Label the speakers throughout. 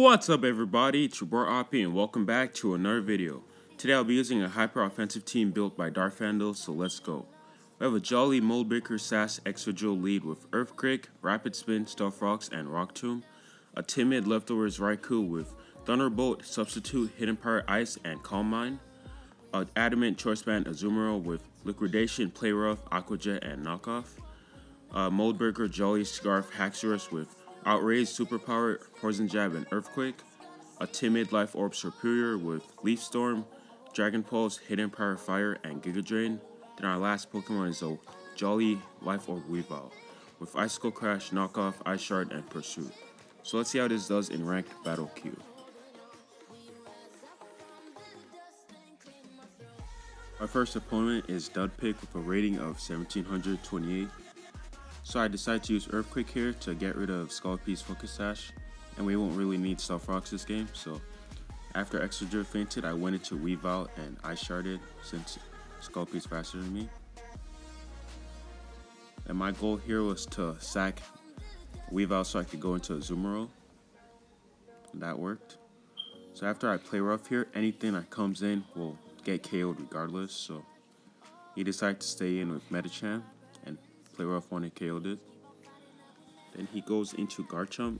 Speaker 1: What's up everybody, it's your boy Oppie and welcome back to another video. Today I'll be using a hyper offensive team built by Darfandel, so let's go. We have a Jolly, Moldbreaker, Sass, Extra lead with Earthquake, Rapid Spin, Stealth Rocks, and Rock Tomb. A timid Leftovers Raikou with Thunderbolt, Substitute, Hidden Power Ice, and Calm Mind. An Adamant Choice Band Azumarill with Liquidation, Play Rough, Aqua Jet, and Knockoff. A Moldbreaker, Jolly, Scarf, Haxorus with Outrage, Superpower, Poison Jab, and Earthquake. A timid Life Orb Superior with Leaf Storm, Dragon Pulse, Hidden Power Fire, and Giga Drain. Then our last Pokemon is a Jolly Life Orb Weavile with Icicle Crash, Knockoff, Ice Shard, and Pursuit. So let's see how this does in ranked battle queue. Our first opponent is Dudpick with a rating of 1728. So I decided to use Earthquake here to get rid of Scoliped's Focus Sash, and we won't really need Stealth Rocks this game. So after Extra fainted, I went into Weavile and Ice Sharded since Scoliped's faster than me. And my goal here was to sack Weavile so I could go into Azumarill. And that worked. So after I play rough here, anything that comes in will get KO'd regardless. So he decided to stay in with Medicham and play rough one and KO'd it. Then he goes into Garchomp.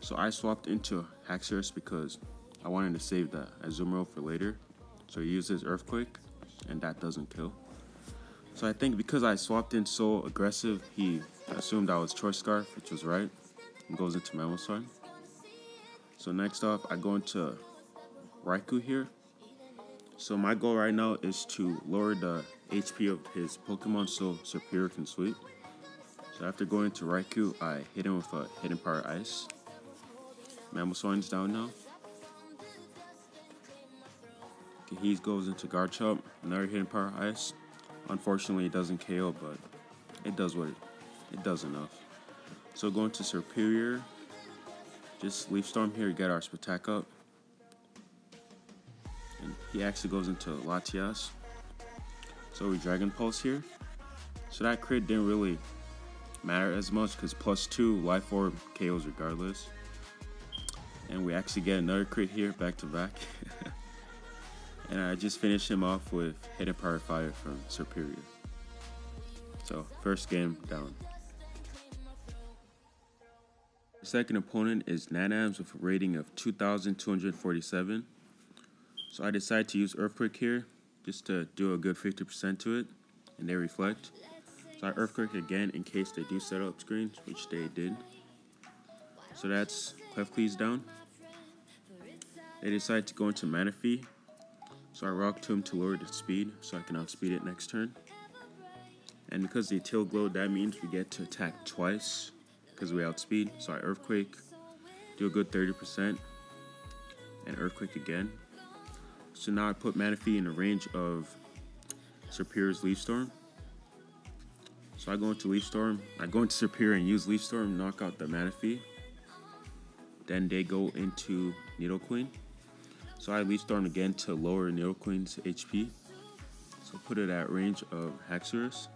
Speaker 1: So I swapped into Haxorus because I wanted to save the Azumarill for later. So he uses Earthquake and that doesn't kill. So I think because I swapped in so aggressive, he assumed I was Choice Scarf, which was right, and goes into Mamoswine. So next off, I go into Raikou here. So my goal right now is to lower the HP of his Pokemon so Superior can sweep. So after going to Raikou, I hit him with a Hidden Power Ice. Mamoswine's down now. Okay, he goes into Garchomp, another Hidden Power Ice. Unfortunately, it doesn't KO, but it does what it does enough. So going to Superior, just Leaf Storm here to get our Spatak up. And he actually goes into Latias. So we Dragon Pulse here. So that crit didn't really matter as much because +2 Life Orb KOs regardless. And we actually get another crit here back to back. And I just finished him off with Hidden Power Fire from Superior. So first game down. The second opponent is Nanams with a rating of 2,247. So I decided to use Earthquake here just to do a good 50% to it, and they reflect. So I Earthquake again in case they do set up screens, which they did. So that's Klefki's down. They decide to go into Manaphy. So I Rock Tomb to lower the speed so I can outspeed it next turn. And because they Tail Glow, that means we get to attack twice because we outspeed. So I Earthquake, do a good 30%, and Earthquake again. So now I put Manaphy in the range of Superior's Leaf Storm. So I go into Leaf Storm, I go into Superior and use Leaf Storm, knock out the Manaphy. Then they go into Nidoqueen. So I Leaf Storm again to lower Nidoqueen's HP. So put it at range of Haxorus.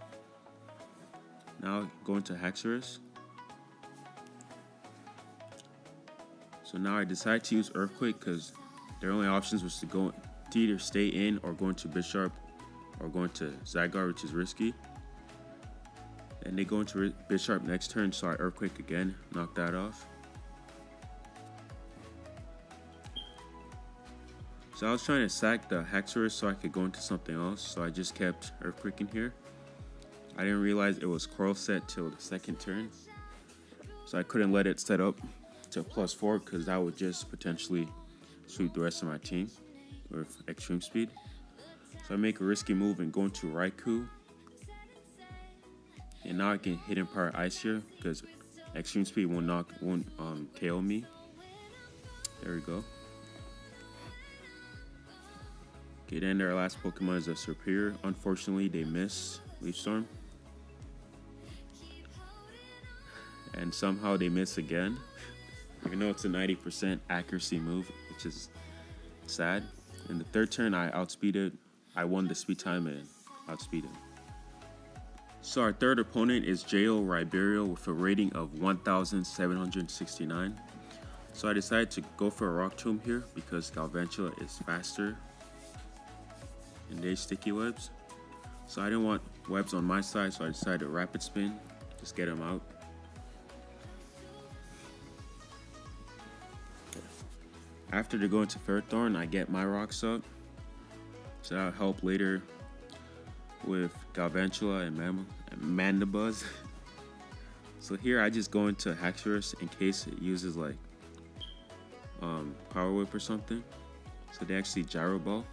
Speaker 1: Now go into Haxorus. So now I decide to use Earthquake because their only options was to go to either stay in or go into Bisharp or go into Zygarde, which is risky. And they go into Bisharp next turn, so I Earthquake again, knock that off. So I was trying to sack the Haxorus so I could go into something else, so I just kept Earthquake in here. I didn't realize it was Coral set till the second turn, so I couldn't let it set up to +4 because that would just potentially sweep the rest of my team with extreme speed. So I make a risky move and go into Raikou. And now I can Hidden Power Ice here because extreme speed won't KO me. There we go. Okay, then their last Pokemon is a Superior. Unfortunately, they miss Leaf Storm. And somehow they miss again. Even though it's a 90% accuracy move, which is sad. In the third turn, I outspeeded. I won the speed time and outspeeded. So our third opponent is Jo Ribeiro with a rating of 1,769. So I decided to go for a Rock Tomb here because Galvantula is faster and they sticky webs. So I didn't want webs on my side, so I decided to Rapid Spin, just get them out. After they go into Ferrothorn, I get my rocks up, so that'll help later with Galvantula and Mandibuzz. So here I just go into Haxorus in case it uses like Power Whip or something. So they actually Gyro Ball.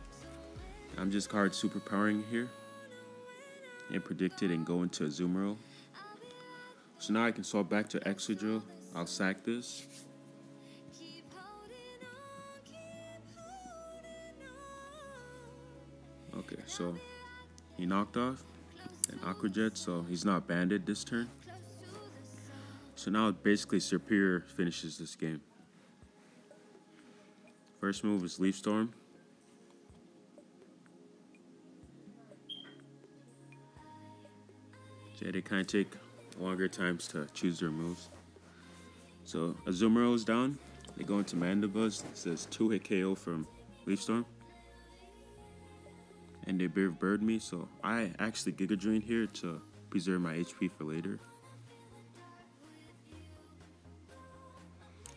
Speaker 1: I'm just card superpowering here and predict it and go into Azumarill. So now I can swap back to Excadrill. I'll sack this. Okay, so he knocked off an Aqua Jet, so he's not banded this turn. So now basically Serperior finishes this game. First move is Leaf Storm. Yeah, they kind of take longer times to choose their moves. So Azumarill is down. They go into Mandibuzz. It says 2-hit KO from Leaf Storm. And they Bird me, so I actually Giga Drain here to preserve my HP for later.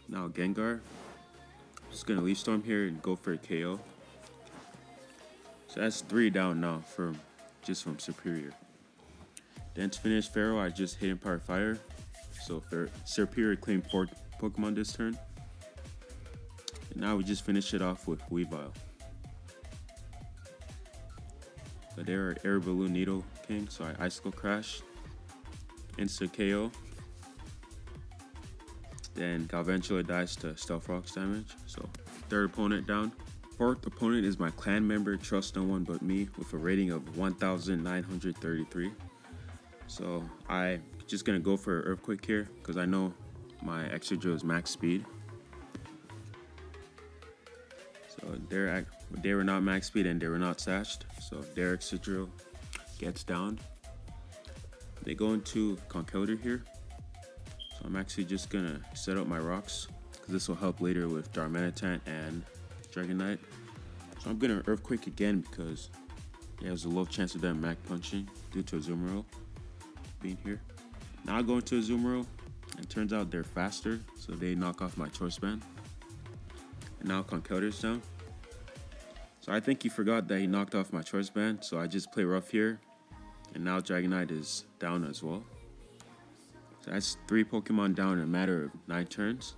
Speaker 1: Now Gengar. Just gonna Leaf Storm here and go for a KO. So that's 3 down now from Serperior. Then to finish Pharaoh, I just hit Empire Fire. So Serperior claimed 4 Pokemon this turn. And now we just finish it off with Weavile. So they are Air Balloon Needle King, so I Icicle Crash. Insta KO. Then Galvantula dies to Stealth Rock's damage. So third opponent down. Fourth opponent is my clan member, Trust No One But Me, with a rating of 1,933. So I'm just gonna go for Earthquake here because I know my Excadrill is max speed. So they were not max speed and they were not sashed. So their Excadrill gets down. They go into Conkeldurr here. So I'm actually just gonna set up my rocks because this will help later with Darmanitan and Dragonite. So I'm gonna Earthquake again because there's a low chance of them Mac punching due to Azumarill being here. Now I go into Azumarill and turns out they're faster, so they knock off my Choice Band. And now Conkeldurr's down. So I think he forgot that he knocked off my Choice Band, so I just play rough here. And now Dragonite is down as well. So that's 3 Pokemon down in a matter of 9 turns.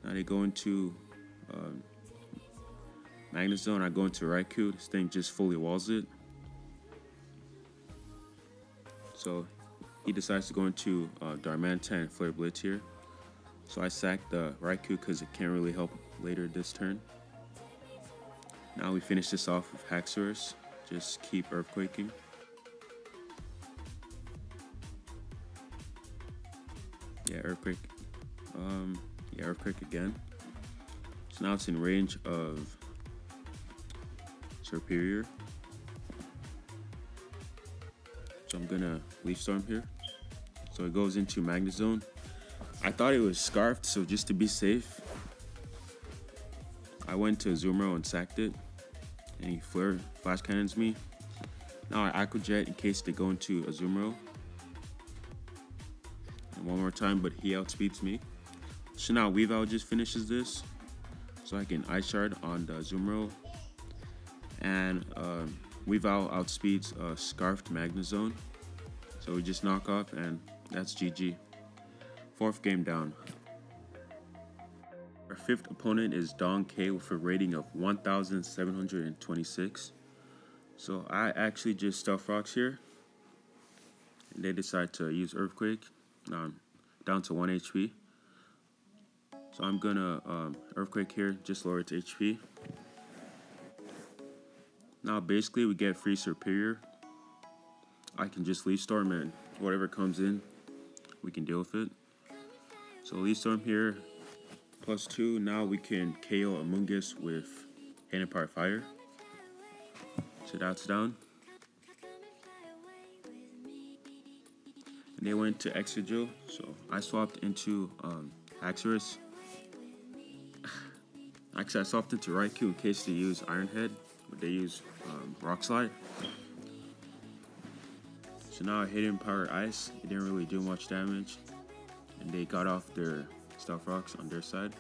Speaker 1: Now they go into Magnezone. I go into Raikou. This thing just fully walls it. So he decides to go into Darmanitan and Flare Blitz here. So I sack the Raikou because it can't really help later this turn. Now we finish this off with Haxorus. Just keep Earthquaking. Yeah, Earthquake. Yeah, Earthquake again. So now it's in range of Serperior. So I'm gonna Leaf Storm here. So it goes into Magnezone. I thought it was Scarfed, so just to be safe, I went to Azumarill and sacked it. And he Flash Cannons me. Now I Aqua Jet in case they go into Azumarill. And one more time, but he outspeeds me. So now Weavile just finishes this. So I can Ice Shard on the Azumarill. And Weavile outspeeds Scarfed Magnezone. So we just knock off and that's GG. 4th game down. Our 5th opponent is Don K with a rating of 1,726. So I actually just Stealth Rocks here. And they decide to use Earthquake. Now I'm down to 1 HP. So I'm gonna Earthquake here, just lower its HP. Now basically we get free Serperior. I can just Leaf Storm and whatever comes in, we can deal with it. So Leaf Storm here, +2. Now we can KO Amoonguss with Empire Fire. So that's down. And they went to Excadrill, so I swapped into Haxorus. Actually, I swapped into Raikou in case they use Iron Head, but they use Rock Slide. So now I Hidden Power Ice. It didn't really do much damage, and they got off their Stealth Rocks on their side.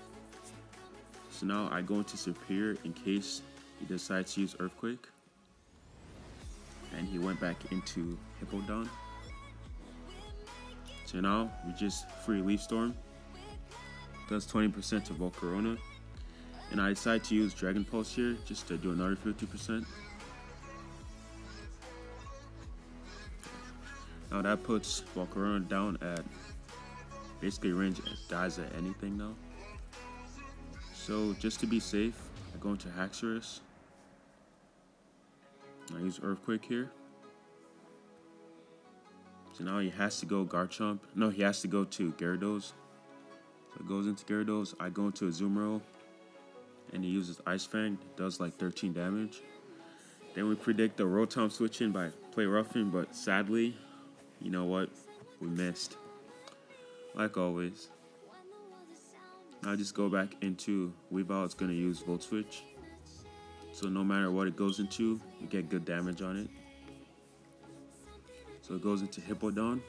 Speaker 1: So now I go into Superior in case he decides to use Earthquake. And he went back into Hippowdon. So now we just free Leaf Storm. Does 20% to Volcarona. And I decide to use Dragon Pulse here just to do another 50%. Now that puts Volcarona down at basically range, it dies at anything now. So just to be safe, I go into Haxorus. I use Earthquake here. So now he has to go Garchomp. No, he has to go to Gyarados. So it goes into Gyarados. I go into Azumarill. And he uses Ice Fang. It does like 13 damage. Then we predict the Rotom switching by Play Roughing, but sadly, you know what? We missed. Like always. Now just go back into Weavile. It's going to use Volt Switch. So no matter what it goes into, you get good damage on it. So it goes into Hippowdon.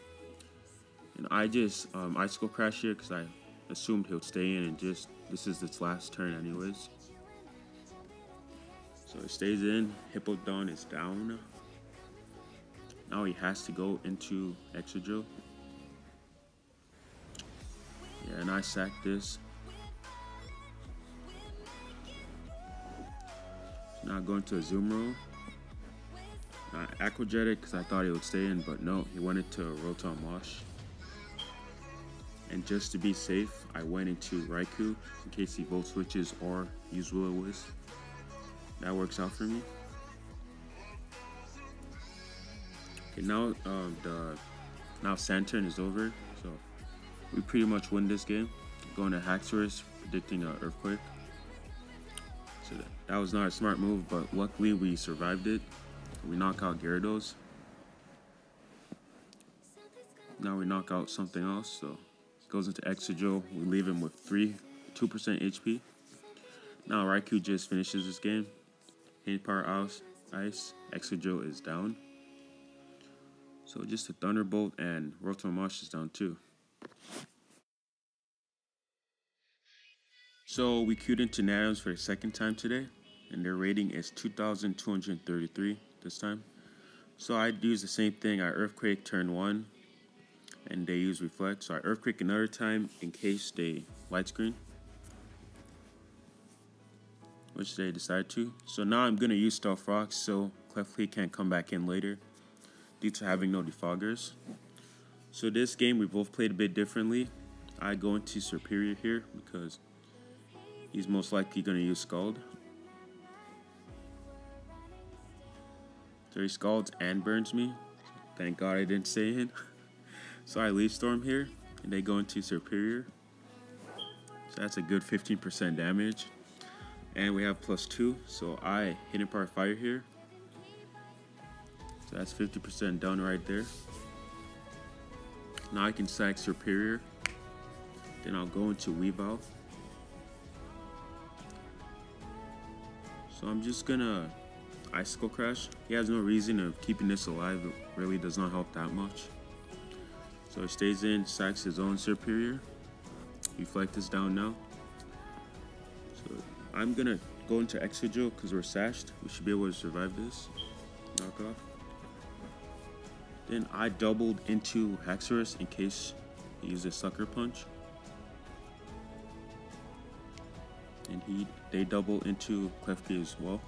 Speaker 1: And I just Icicle Crash here because I assumed he would stay in and just, this is its last turn anyways. So it stays in, Hippowdon is down. Now he has to go into Excadrill. Yeah, and I sack this. So now going to Azumarill. Aquajetic because I thought he would stay in, but no, he went into Rotom Wash. And just to be safe, I went into Raikou in case he Volt Switches or use Will-O-Wisp. That works out for me. Okay, now now Sand is over, so we pretty much win this game. Going to Haxorus, predicting an Earthquake. So that was not a smart move, but luckily we survived it. We knock out Gyarados. Now we knock out something else, so it goes into Excadrill. We leave him with 2% HP. Now Raikou just finishes this game. Hidden Power Ice. Excadrill is down. So just a Thunderbolt and Rotom Wash is down too. So we queued into Nanoms for the second time today, and their rating is 2,233 this time. So I'd use the same thing. I Earthquake turn 1, and they use Reflect. So I Earthquake another time in case they Light Screen, which they decide to. So now I'm gonna use Stealth Rocks so Clefairy can't come back in later due to having no defoggers. So this game we both played a bit differently. I go into Superior here because he's most likely gonna use Scald. So he Scalds and burns me. Thank God I didn't stay in. So I Leaf Storm here, and they go into Superior. So that's a good 15% damage. And we have +2, so I Hidden Power Fire here. So that's 50% done right there. Now I can sack Superior. Then I'll go into Weavile. So I'm just gonna Icicle Crash. He has no reason of keeping this alive. It really does not help that much. So he stays in, sacks his own Superior. Reflect is down now. So I'm gonna go into Excadrill because we're sashed. We should be able to survive this knockoff. Then I doubled into Haxorus in case he uses Sucker Punch. And they double into Clefairy as well.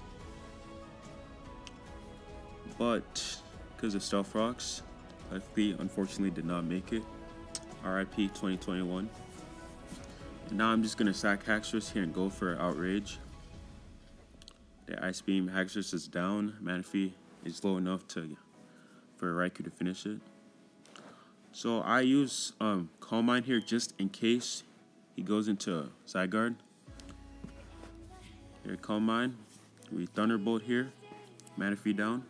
Speaker 1: But because of Stealth Rocks, Clefairy unfortunately did not make it. RIP 2021. And now I'm just gonna sack Haxorus here and go for Outrage. The Ice Beam, Haxorus is down. Manaphy is low enough for Raikou to finish it. So I use Calm Mind here just in case he goes into Zygarde. Here, Calm Mind. We Thunderbolt here. Manaphy down.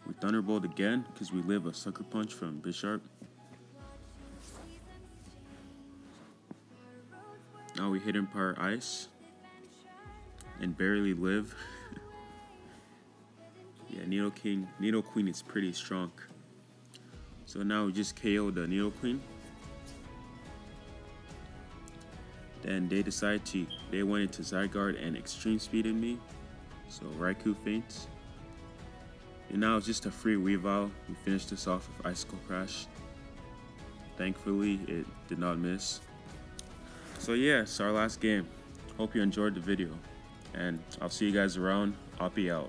Speaker 1: We Thunderbolt again because we live a Sucker Punch from Bisharp. Now we hit Empire Ice and barely live. Yeah, Nido Queen is pretty strong. So now we just KO the Nido Queen. Then they went into Zygarde and extreme speeded me. So Raikou faints. And now it's just a free Weavile. We finished this off with Icicle Crash. Thankfully, it did not miss. So yeah, it's our last game. Hope you enjoyed the video. And I'll see you guys around. I'll be out.